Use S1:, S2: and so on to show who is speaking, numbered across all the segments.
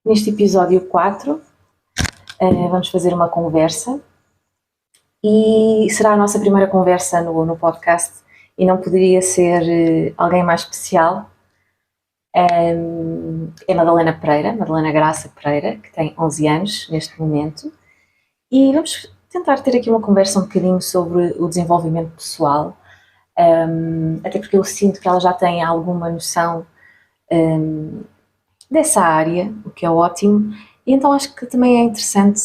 S1: Neste episódio 4, vamos fazer uma conversa e será a nossa primeira conversa no podcast e não poderia ser alguém mais especial. É Madalena Pereira, Madalena Graça Pereira, que tem 11 anos neste momento, e vamos tentar ter aqui uma conversa um bocadinho sobre o desenvolvimento pessoal, até porque eu sinto que ela já tem alguma noção dessa área, o que é ótimo, e então acho que também é interessante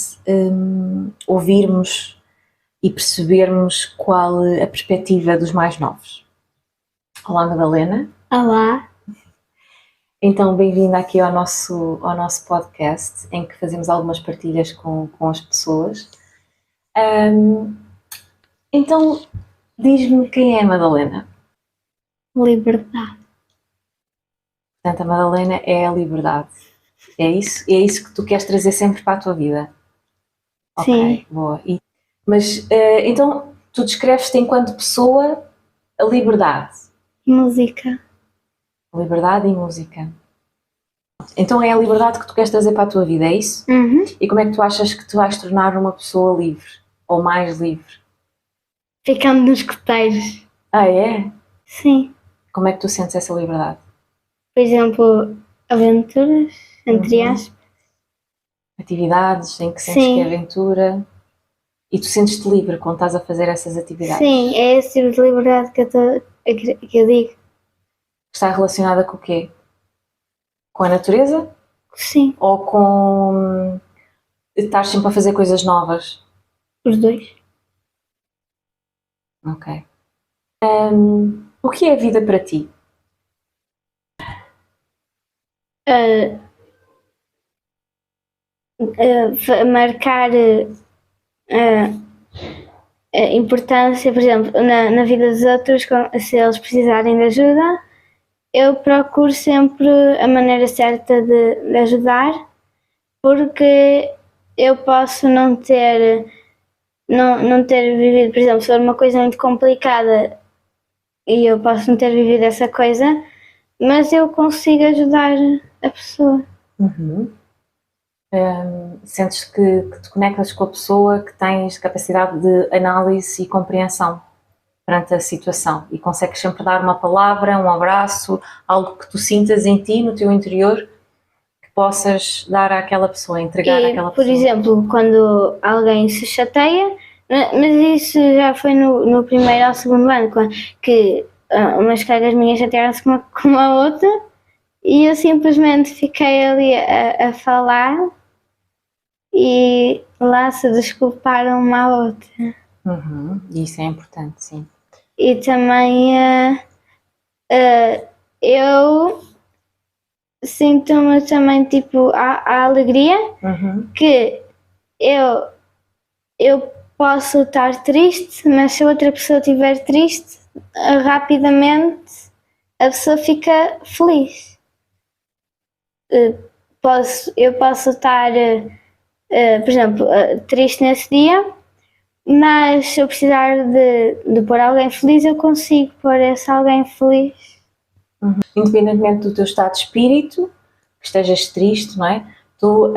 S1: ouvirmos e percebermos qual a perspectiva dos mais novos. Olá, Madalena.
S2: Olá.
S1: Então, bem-vinda aqui ao nosso podcast, em que fazemos algumas partilhas com as pessoas. Então, diz-me quem é a Madalena.
S2: Liberdade.
S1: Portanto, a Madalena é a liberdade. É isso que tu queres trazer sempre para a tua vida?
S2: Sim.
S1: Ok, boa. Mas, então, tu descreves-te enquanto pessoa a liberdade.
S2: Música.
S1: Liberdade e música. Então é a liberdade que tu queres trazer para a tua vida, é isso?
S2: Uhum.
S1: E como é que tu achas que tu vais tornar uma pessoa livre? Ou mais livre?
S2: Ficando nos escuteiros.
S1: Ah, é?
S2: Sim.
S1: Como é que tu sentes essa liberdade?
S2: Por exemplo, aventuras, entre aspas.
S1: Atividades em que sentes que é aventura. E tu sentes-te livre quando estás a fazer essas atividades?
S2: Sim, é esse tipo de liberdade que eu digo.
S1: Está relacionada com o quê? Com a natureza?
S2: Sim.
S1: Ou com estar sempre a fazer coisas novas?
S2: Os dois.
S1: Ok. O que é a vida para ti?
S2: Marcar a importância, por exemplo, na vida dos outros, se eles precisarem de ajuda, eu procuro sempre a maneira certa de ajudar, porque eu posso não ter vivido, por exemplo, se for uma coisa muito complicada e eu posso não ter vivido essa coisa, mas eu consigo ajudar a pessoa.
S1: Sentes que te conectas com a pessoa, que tens capacidade de análise e compreensão perante a situação e consegues sempre dar uma palavra, um abraço, algo que tu sintas em ti, no teu interior, que possas dar àquela pessoa, entregar àquela pessoa.
S2: Por exemplo, quando alguém se chateia, mas isso já foi no primeiro ou segundo ano, que umas colegas minhas chatearam-se com uma outra e eu simplesmente fiquei ali a falar e lá se desculparam uma à outra.
S1: Isso é importante, sim.
S2: E também eu sinto-me também tipo a alegria que eu posso estar triste, mas se outra pessoa estiver triste, rapidamente a pessoa fica feliz. Eu posso estar, por exemplo, triste nesse dia, mas se eu precisar de pôr alguém feliz, eu consigo pôr esse alguém feliz.
S1: Independentemente do teu estado de espírito, que estejas triste, não é? Tu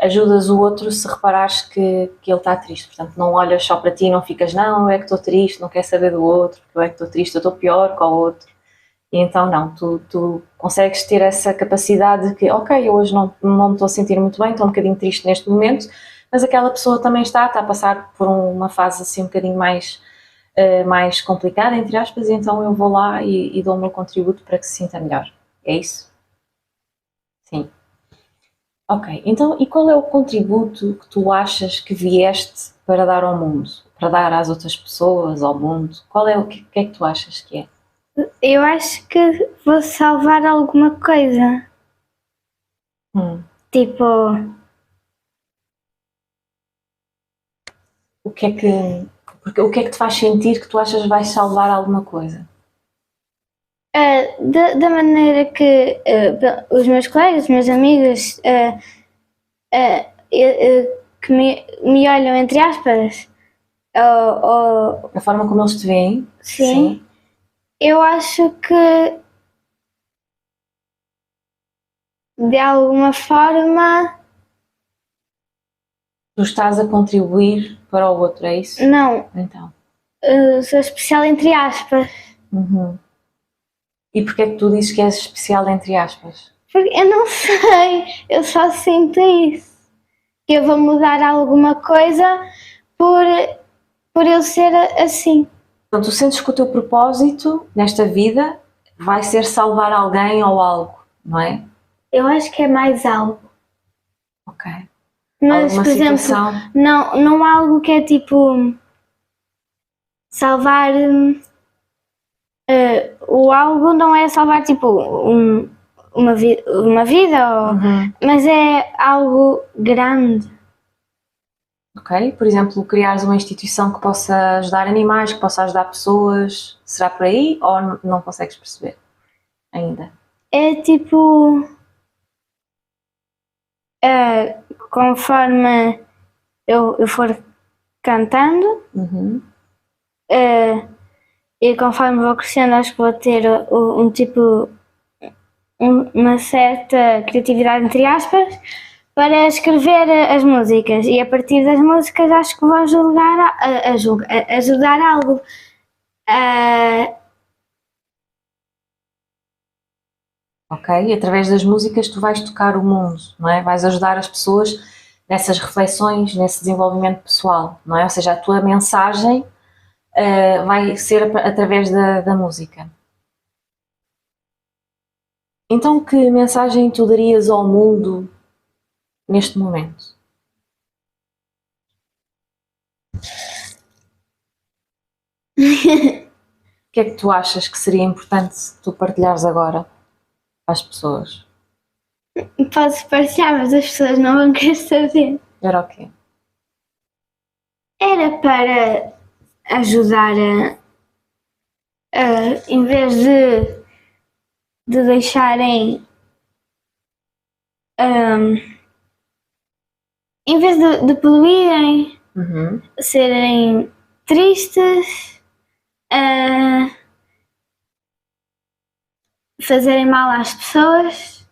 S1: ajudas o outro se reparares que ele está triste. Portanto, não olhas só para ti, não ficas, não, eu é que estou triste, não quero saber do outro, eu é que estou triste, eu estou pior que o outro. E então não, tu consegues ter essa capacidade de que, ok, eu hoje não me estou a sentir muito bem, estou um bocadinho triste neste momento, mas aquela pessoa também está a passar por uma fase assim um bocadinho mais complicada, entre aspas, e então eu vou lá e dou o meu contributo para que se sinta melhor. É isso? Sim. Ok, então e qual é o contributo que tu achas que vieste para dar ao mundo? Para dar às outras pessoas, ao mundo? Qual é o que é que tu achas que é?
S2: Eu acho que vou salvar alguma coisa. Tipo...
S1: O que é que te faz sentir que tu achas que vais salvar alguma coisa?
S2: Da maneira que os meus colegas, os meus amigos que me olham, entre aspas,
S1: A forma como eles te veem?
S2: Sim. Eu acho que de alguma forma,
S1: Tu estás a contribuir para o outro, é isso?
S2: não,
S1: Então.
S2: sou especial entre aspas.
S1: Uhum. E porquê é que tu dizes que és especial entre aspas?
S2: Porque eu não sei, eu só sinto isso. Que eu vou mudar alguma coisa por eu ser assim.
S1: Então tu sentes que o teu propósito nesta vida vai ser salvar alguém ou algo, não é?
S2: Eu acho que é mais algo.
S1: Ok.
S2: Mas,
S1: Alguma
S2: por exemplo,
S1: situação?
S2: não há algo que é tipo salvar. O algo não é salvar tipo uma vida, mas é algo grande.
S1: Ok. Por exemplo, criares uma instituição que possa ajudar animais, que possa ajudar pessoas. Será por aí ou não consegues perceber ainda?
S2: É tipo. Conforme eu for cantando
S1: Uhum.
S2: e conforme vou crescendo, acho que vou ter um tipo. Uma certa criatividade, entre aspas, para escrever as músicas e a partir das músicas acho que vou ajudar algo.
S1: Ok? E através das músicas tu vais tocar o mundo, não é? Vais ajudar as pessoas nessas reflexões, nesse desenvolvimento pessoal, não é? Ou seja, a tua mensagem vai ser através da música. Então, que mensagem tu darias ao mundo neste momento? O que é que tu achas que seria importante tu partilhares agora às pessoas?
S2: Posso partilhar, mas as pessoas não vão querer saber.
S1: Era o quê?
S2: Era para ajudar em vez de deixarem. Em vez de poluírem,
S1: Uhum.
S2: serem tristes, fazerem mal às pessoas,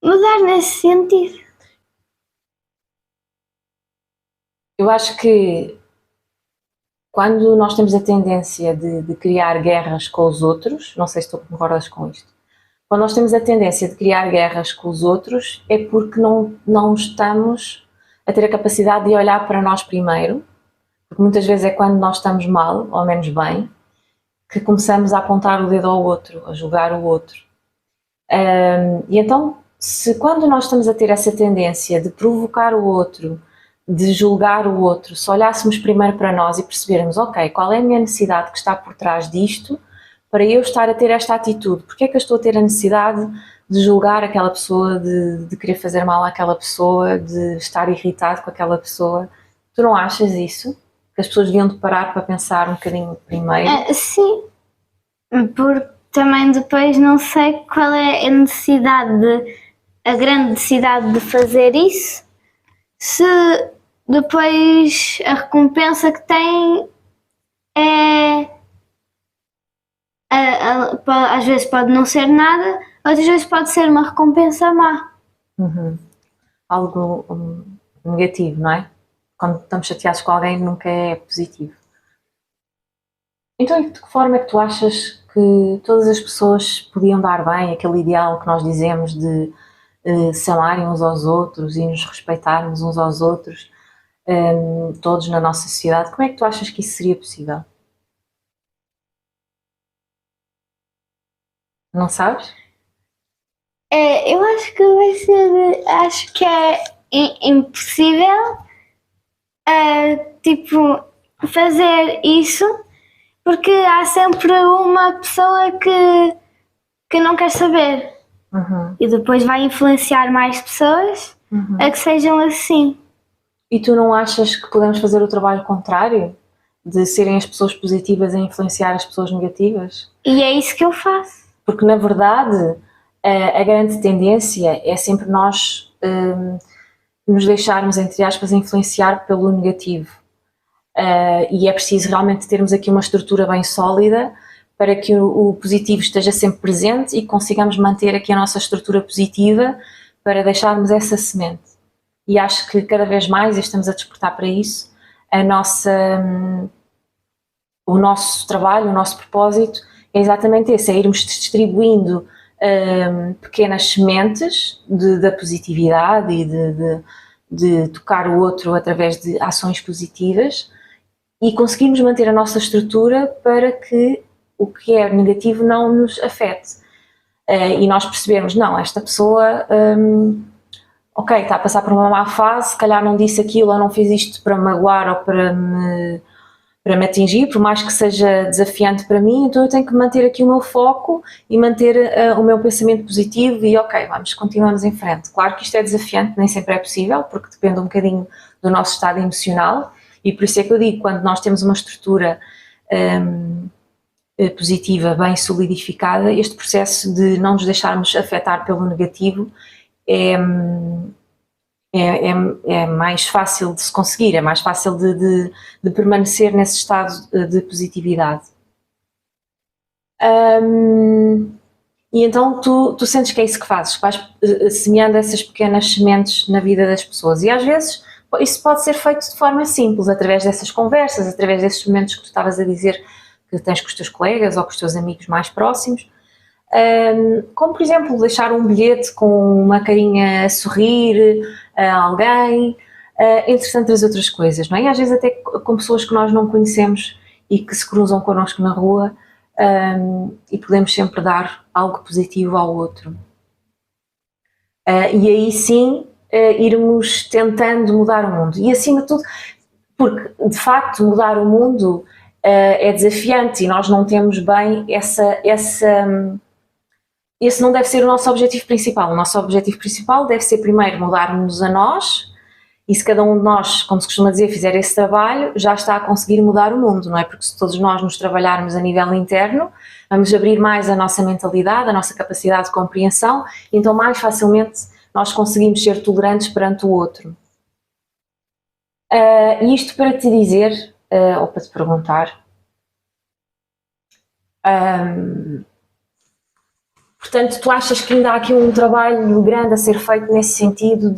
S2: mudar nesse sentido.
S1: Eu acho que quando nós temos a tendência de criar guerras com os outros, não sei se tu concordas com isto, quando nós temos a tendência de criar guerras com os outros é porque não estamos a ter a capacidade de olhar para nós primeiro, porque muitas vezes é quando nós estamos mal, ou menos bem, que começamos a apontar o dedo ao outro, a julgar o outro. E então, se quando nós estamos a ter essa tendência de provocar o outro, de julgar o outro, se olhássemos primeiro para nós e percebermos, ok, qual é a minha necessidade que está por trás disto, para eu estar a ter esta atitude, porque é que eu estou a ter a necessidade de julgar aquela pessoa, de querer fazer mal àquela pessoa, de estar irritado com aquela pessoa. Tu não achas isso? Que as pessoas deviam de parar para pensar um bocadinho primeiro?
S2: Sim, porque também depois não sei qual é a necessidade, a grande necessidade de fazer isso, se depois a recompensa que tem é. Às vezes pode não ser nada, outras vezes pode ser uma recompensa má.
S1: Algo negativo, não é? Quando estamos chateados com alguém nunca é positivo. Então, de que forma é que tu achas que todas as pessoas podiam dar bem aquele ideal que nós dizemos de se amarem uns aos outros e nos respeitarmos uns aos outros, todos na nossa sociedade? Como é que tu achas que isso seria possível? Não sabes?
S2: Eu acho que vai ser. Acho que é impossível tipo, fazer isso porque há sempre uma pessoa que não quer saber e depois vai influenciar mais pessoas a que sejam assim.
S1: E tu não achas que podemos fazer o trabalho contrário? De serem as pessoas positivas a influenciar as pessoas negativas?
S2: E é isso que eu faço.
S1: Porque, na verdade, a grande tendência é sempre nós nos deixarmos, entre aspas, influenciar pelo negativo. E é preciso realmente termos aqui uma estrutura bem sólida para que o positivo esteja sempre presente e consigamos manter aqui a nossa estrutura positiva para deixarmos essa semente. E acho que cada vez mais, e estamos a despertar para isso, o nosso trabalho, o nosso propósito é exatamente esse, é irmos distribuindo pequenas sementes da positividade e de tocar o outro através de ações positivas e conseguirmos manter a nossa estrutura para que o que é negativo não nos afete. E nós percebemos, não, esta pessoa, ok, está a passar por uma má fase, se calhar não disse aquilo ou não fez isto para me magoar ou para me atingir, por mais que seja desafiante para mim, então eu tenho que manter aqui o meu foco e manter o meu pensamento positivo e ok, continuamos em frente. Claro que isto é desafiante, nem sempre é possível, porque depende um bocadinho do nosso estado emocional e por isso é que eu digo, quando nós temos uma estrutura positiva, bem solidificada, este processo de não nos deixarmos afetar pelo negativo é mais fácil de se conseguir, é mais fácil de permanecer nesse estado de positividade. E então tu sentes que é isso que fazes, que vais semeando essas pequenas sementes na vida das pessoas e às vezes isso pode ser feito de forma simples, através dessas conversas, através desses momentos que tu estavas a dizer que tens com os teus colegas ou com os teus amigos mais próximos. Como por exemplo deixar um bilhete com uma carinha a sorrir a alguém, entre tantas outras coisas, não é? E às vezes até com pessoas que nós não conhecemos e que se cruzam connosco na rua e podemos sempre dar algo positivo ao outro. E aí sim irmos tentando mudar o mundo e acima de tudo, porque de facto mudar o mundo é desafiante e nós não temos bem esse não deve ser o nosso objetivo principal. O nosso objetivo principal deve ser primeiro mudarmos a nós e se cada um de nós, como se costuma dizer, fizer esse trabalho, já está a conseguir mudar o mundo, não é? Porque se todos nós nos trabalharmos a nível interno, vamos abrir mais a nossa mentalidade, a nossa capacidade de compreensão, e então mais facilmente nós conseguimos ser tolerantes perante o outro. E isto para te dizer, ou para te perguntar, portanto, tu achas que ainda há aqui um trabalho grande a ser feito nesse sentido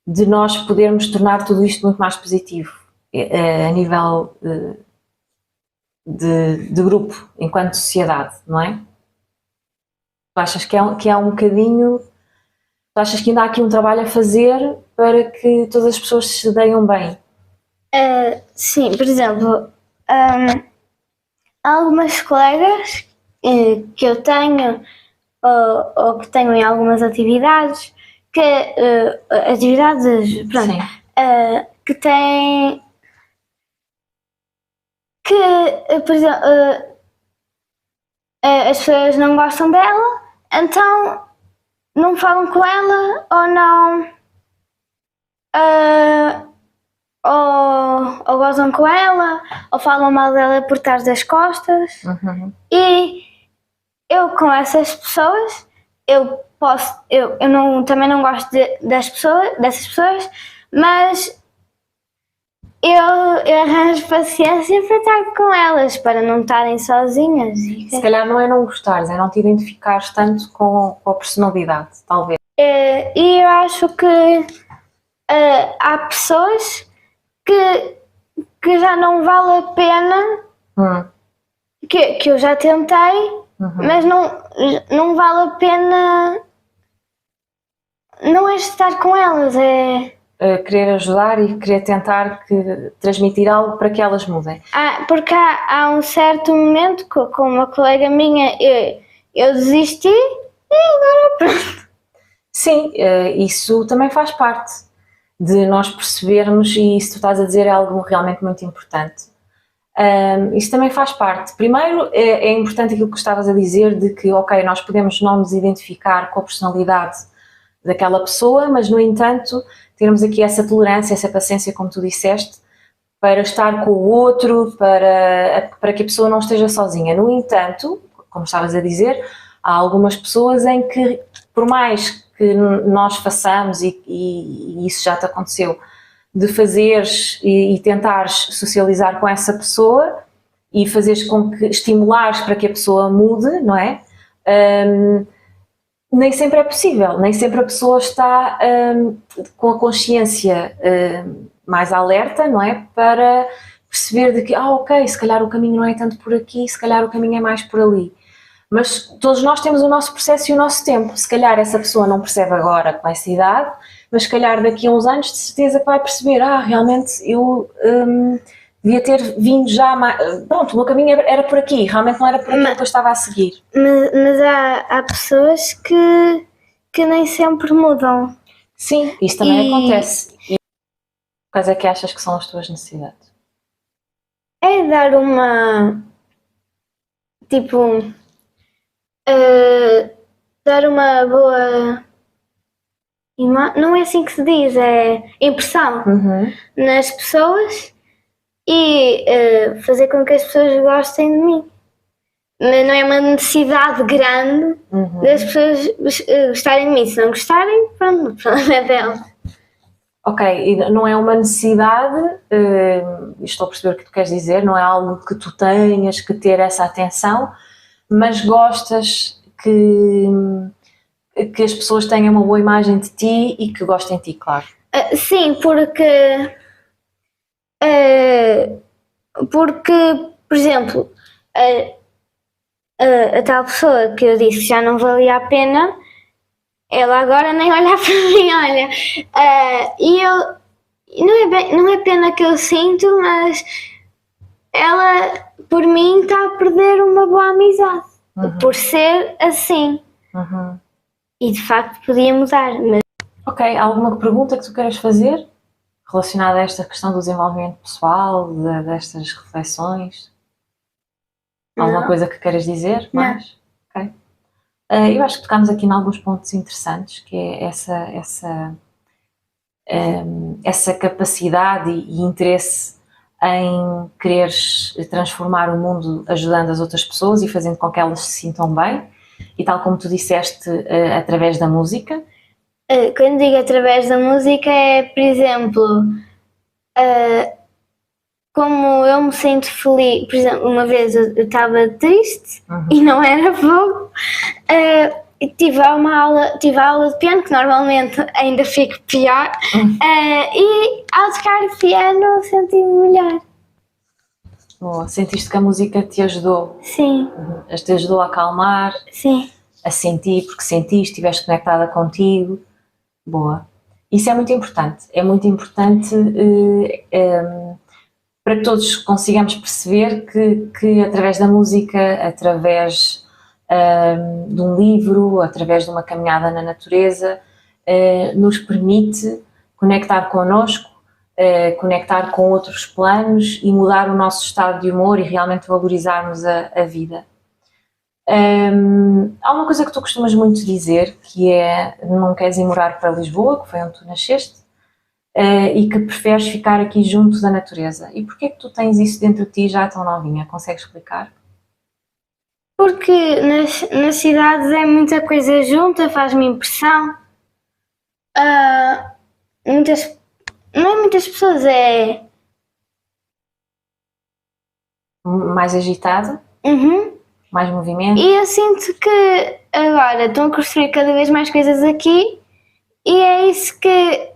S1: de nós podermos tornar tudo isto muito mais positivo a nível de grupo, enquanto sociedade, não é? Tu achas que é um bocadinho... Tu achas que ainda há aqui um trabalho a fazer para que todas as pessoas se deem bem?
S2: Sim, por exemplo, há algumas colegas que eu tenho ou que tenho em algumas atividades pronto, que têm que, por exemplo, as pessoas não gostam dela, então não falam com ela ou não ou gozam com ela ou falam mal dela por trás das costas. E eu com essas pessoas eu também não gosto dessas pessoas, mas eu arranjo paciência para estar com elas, para não estarem sozinhas.
S1: Se calhar não é não gostares, é não te identificares tanto com a personalidade, talvez.
S2: E eu acho que há pessoas que já não vale a pena, que eu já tentei, mas não vale a pena não é estar com elas, é...
S1: querer ajudar e querer tentar transmitir algo para que elas mudem.
S2: Porque há um certo momento com uma colega minha eu desisti e agora pronto.
S1: Sim, isso também faz parte de nós percebermos, e isso que tu estás a dizer é algo realmente muito importante. Isso também faz parte. Primeiro é importante aquilo que estavas a dizer de que, ok, nós podemos não nos identificar com a personalidade daquela pessoa, mas no entanto termos aqui essa tolerância, essa paciência, como tu disseste, para estar com o outro, para que a pessoa não esteja sozinha. No entanto, como estavas a dizer, há algumas pessoas em que, por mais que nós façamos, e isso já te aconteceu, de fazeres e tentares socializar com essa pessoa, e fazeres com que estimulares para que a pessoa mude, não é? Nem sempre é possível, nem sempre a pessoa está com a consciência mais alerta, não é? Para perceber de que, ok, se calhar o caminho não é tanto por aqui, se calhar o caminho é mais por ali. Mas todos nós temos o nosso processo e o nosso tempo. Se calhar essa pessoa não percebe agora com essa idade, mas se calhar daqui a uns anos de certeza que vai perceber, realmente eu devia ter vindo já mais... Pronto, o meu caminho era por aqui, realmente não era por aqui que eu estava a seguir.
S2: Mas há pessoas que nem sempre mudam.
S1: Sim, isso também acontece. E quais é que achas que são as tuas necessidades?
S2: É dar uma... Tipo... dar uma boa... Não é assim que se diz, é impressão nas pessoas e fazer com que as pessoas gostem de mim. Não é uma necessidade grande das pessoas gostarem de mim. Se não gostarem, pronto, o problema é delas.
S1: Ok, e não é uma necessidade, estou a perceber o que tu queres dizer, não é algo que tu tenhas que ter essa atenção, mas gostas que as pessoas tenham uma boa imagem de ti e que gostem de ti, claro.
S2: Sim, porque, por exemplo, a tal pessoa que eu disse que já não valia a pena, ela agora nem olha para mim, olha. E eu, não é pena que eu sinto, mas ela, por mim, está a perder uma boa amizade, por ser assim. E de facto podia mudar. Mas...
S1: Ok, alguma pergunta que tu queiras fazer relacionada a esta questão do desenvolvimento pessoal, destas reflexões? Alguma coisa que queiras dizer mais? Ok. Eu acho que tocámos aqui em alguns pontos interessantes, que é essa capacidade e interesse em quereres transformar o mundo ajudando as outras pessoas e fazendo com que elas se sintam bem. E tal como tu disseste, através da música.
S2: Quando digo através da música é, por exemplo, como eu me sinto feliz. Por exemplo, uma vez eu estava triste e não era fogo. Tive aula de piano, que normalmente ainda fico pior. E ao tocar piano senti-me melhor.
S1: Boa. Sentiste que a música te ajudou?
S2: Sim.
S1: Te ajudou a acalmar?
S2: Sim.
S1: A sentir, porque sentiste, estiveste conectada contigo. Boa. Isso é muito importante. É muito importante para que todos consigamos perceber que através da música, através de um livro, através de uma caminhada na natureza, nos permite conectar connosco, conectar com outros planos e mudar o nosso estado de humor e realmente valorizarmos a vida. Há uma coisa que tu costumas muito dizer, que é não queres ir morar para Lisboa, que foi onde tu nasceste, e que preferes ficar aqui junto da natureza. E porquê que tu tens isso dentro de ti já tão novinha? Consegues explicar?
S2: Porque nas cidades é muita coisa junta, faz-me impressão. Não é muitas pessoas, é...
S1: Mais agitado? Mais movimento?
S2: E eu sinto que agora estão a construir cada vez mais coisas aqui e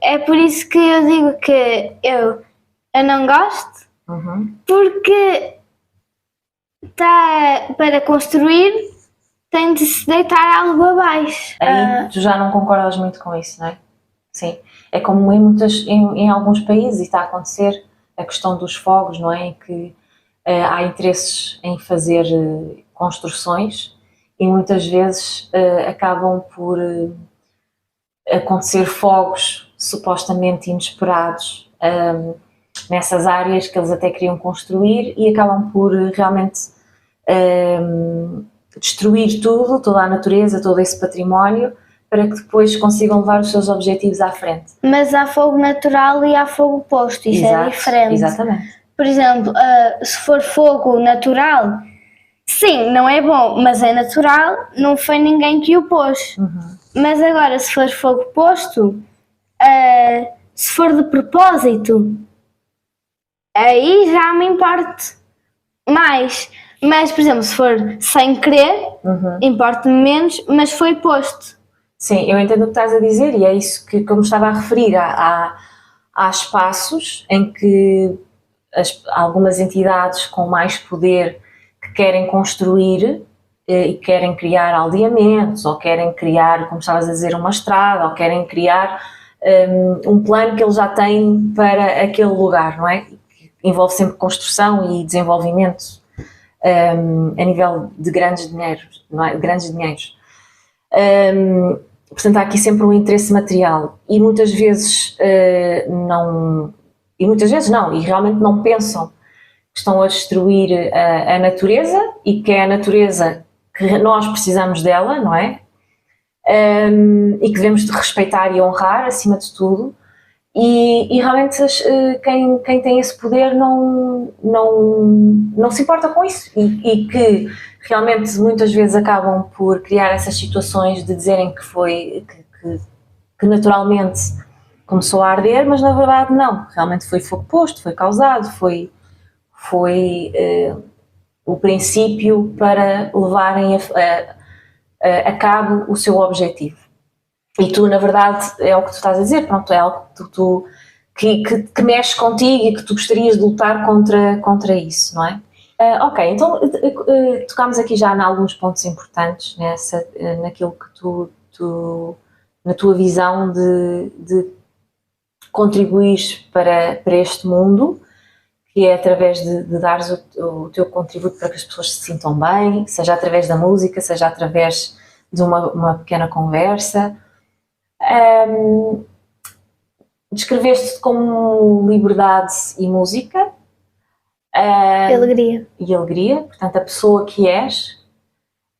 S2: é por isso que eu digo que eu não gosto, porque para construir tem de se deitar algo abaixo.
S1: Aí tu já não concordas muito com isso, não é? Sim. É como em alguns países e está a acontecer a questão dos fogos, não é? Em que há interesses em fazer construções e muitas vezes acabam por acontecer fogos supostamente inesperados nessas áreas que eles até queriam construir e acabam por realmente destruir tudo, toda a natureza, todo esse património, para que depois consigam levar os seus objetivos à frente.
S2: Mas há fogo natural e há fogo posto, isso é diferente.
S1: Exatamente.
S2: Por exemplo, se for fogo natural, sim, não é bom, mas é natural, não foi ninguém que o pôs. Mas agora, se for fogo posto, se for de propósito, aí já me importa. mas, por exemplo, se for sem querer, importa-me menos, mas foi posto.
S1: Sim, eu entendo o que estás a dizer e é isso que eu me estava a referir. Há espaços em que algumas entidades com mais poder que querem construir e querem criar aldeamentos, ou querem criar, como estavas a dizer, uma estrada, ou querem criar um plano que eles já têm para aquele lugar, não é? Que envolve sempre construção e desenvolvimento a nível de grandes dinheiros, não é? Grandes dinheiros. Portanto, há aqui sempre um interesse material e muitas vezes não, e realmente não pensam que estão a destruir a natureza e que é a natureza que nós precisamos dela, não é? E que devemos de respeitar e honrar acima de tudo. E realmente quem tem esse poder não se importa com isso e que realmente muitas vezes acabam por criar essas situações de dizerem que naturalmente começou a arder, mas na verdade não, realmente foi fogo posto, foi causado, foi o princípio para levarem a cabo o seu objetivo. E tu, na verdade, é o que tu estás a dizer, pronto, é algo que mexe contigo e que tu gostarias de lutar contra isso, não é? Ok, então tocámos aqui já em alguns pontos importantes naquilo que tu na tua visão de contribuires para este mundo, que é através de dares o teu contributo para que as pessoas se sintam bem, seja através da música, seja através de uma pequena conversa. Descreveste-te como liberdade e música.
S2: E alegria.
S1: E alegria, portanto, a pessoa que és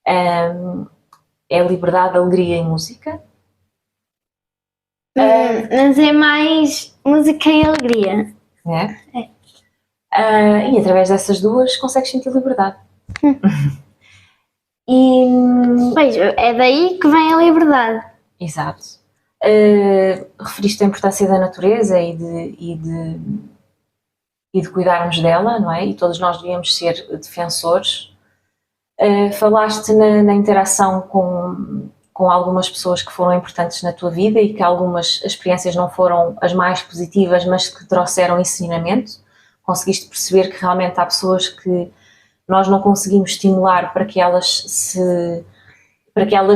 S1: é liberdade, alegria e música.
S2: Mas é mais música e alegria.
S1: É? E através dessas duas consegues sentir liberdade.
S2: Pois, é daí que vem a liberdade.
S1: Exato. Referiste a importância da natureza e de cuidarmos dela, não é? E todos nós devíamos ser defensores. Falaste na interação com algumas pessoas que foram importantes na tua vida e que algumas experiências não foram as mais positivas, mas que trouxeram ensinamento. Conseguiste perceber que realmente há pessoas que nós não conseguimos estimular para que elas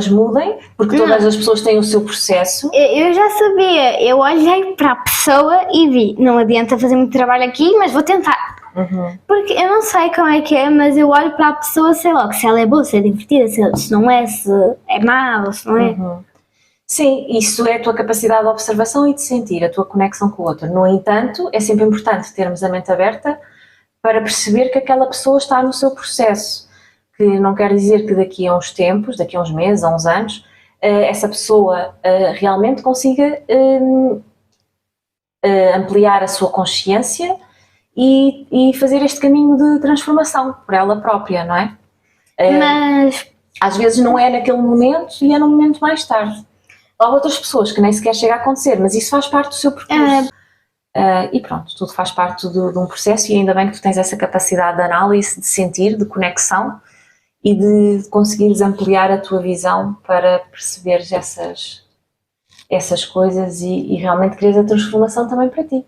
S1: mudem, porque todas as pessoas têm o seu processo.
S2: Eu já sabia, eu olhei para a pessoa e vi, não adianta fazer muito trabalho aqui, mas vou tentar. Porque eu não sei como é que é, mas eu olho para a pessoa, sei logo se ela é boa, se é divertida, se não é, se é má ou se não é.
S1: Sim, isso é a tua capacidade de observação e de sentir, a tua conexão com o outro. No entanto, é sempre importante termos a mente aberta para perceber que aquela pessoa está no seu processo, que não quer dizer que daqui a uns tempos, daqui a uns meses, a uns anos, essa pessoa realmente consiga ampliar a sua consciência e fazer este caminho de transformação por ela própria, não é?
S2: Mas
S1: às vezes não é naquele momento e é num momento mais tarde. Há outras pessoas que nem sequer chega a acontecer, mas isso faz parte do seu percurso. E pronto, tudo faz parte de um processo e ainda bem que tu tens essa capacidade de análise, de sentir, de conexão e de conseguires ampliar a tua visão para perceberes essas coisas e realmente quereres a transformação também para ti.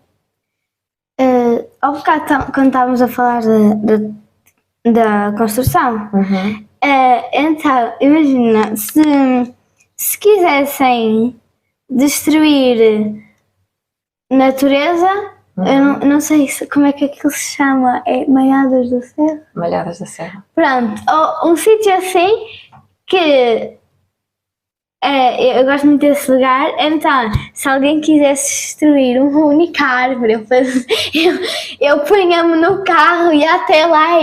S2: Ao bocado, quando estávamos a falar da construção, então, imagina, se quisessem destruir natureza, eu não sei como é que aquilo se chama, é Malhadas da Serra?
S1: Malhadas da Serra.
S2: Pronto, um sítio assim que eu gosto muito desse lugar, então se alguém quisesse destruir uma única árvore, eu punha-me no carro e ia até lá,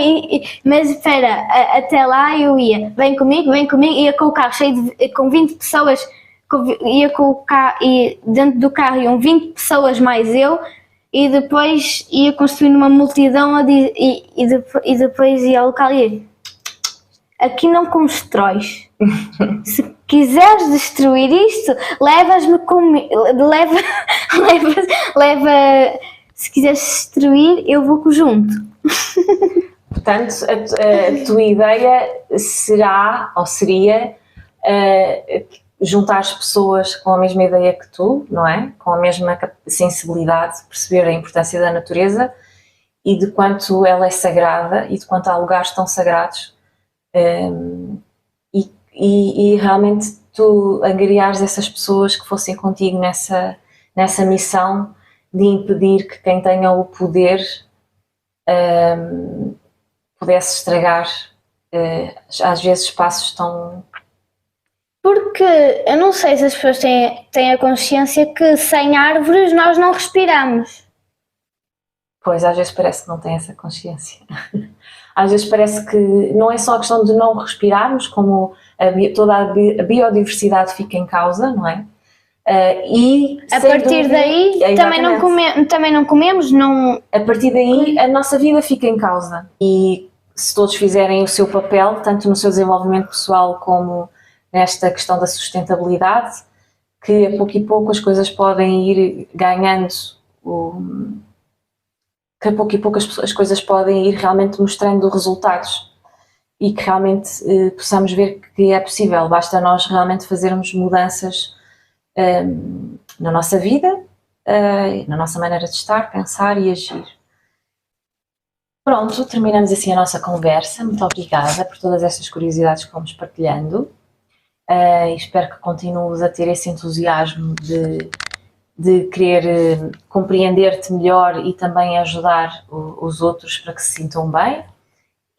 S2: mas espera, até lá eu ia, vem comigo, ia com o carro cheio com 20 pessoas, ia com o carro, e dentro do carro iam 20 pessoas mais eu, e depois ia construindo uma multidão e depois ia ao local e ia, aqui não constróis. Se quiseres destruir isto, levas-me comigo. Se quiseres destruir, eu vou junto.
S1: Portanto, a tua ideia será, ou seria, juntar as pessoas com a mesma ideia que tu, não é? Com a mesma sensibilidade de perceber a importância da natureza e de quanto ela é sagrada e de quanto há lugares tão sagrados, e realmente tu angariares essas pessoas que fossem contigo nessa missão de impedir que quem tenha o poder pudesse estragar às vezes espaços tão...
S2: Porque eu não sei se as pessoas têm a consciência que sem árvores nós não respiramos.
S1: Pois, às vezes parece que não tem essa consciência. Às vezes parece que não é só a questão de não respirarmos, como toda a biodiversidade fica em causa, não é? E
S2: a partir daí também não comemos, não...
S1: A partir daí a nossa vida fica em causa. E se todos fizerem o seu papel, tanto no seu desenvolvimento pessoal como nesta questão da sustentabilidade, que a pouco e pouco as coisas podem ir ganhando, que a pouco e pouco as coisas podem ir realmente mostrando resultados e que realmente possamos ver que é possível, basta nós realmente fazermos mudanças na nossa vida, na nossa maneira de estar, pensar e agir. Pronto, terminamos assim a nossa conversa. Muito obrigada por todas estas curiosidades que fomos partilhando. Espero que continues a ter esse entusiasmo de querer compreender-te melhor e também ajudar os outros para que se sintam bem,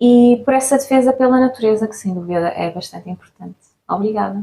S1: e por essa defesa pela natureza, que sem dúvida é bastante importante. Obrigada.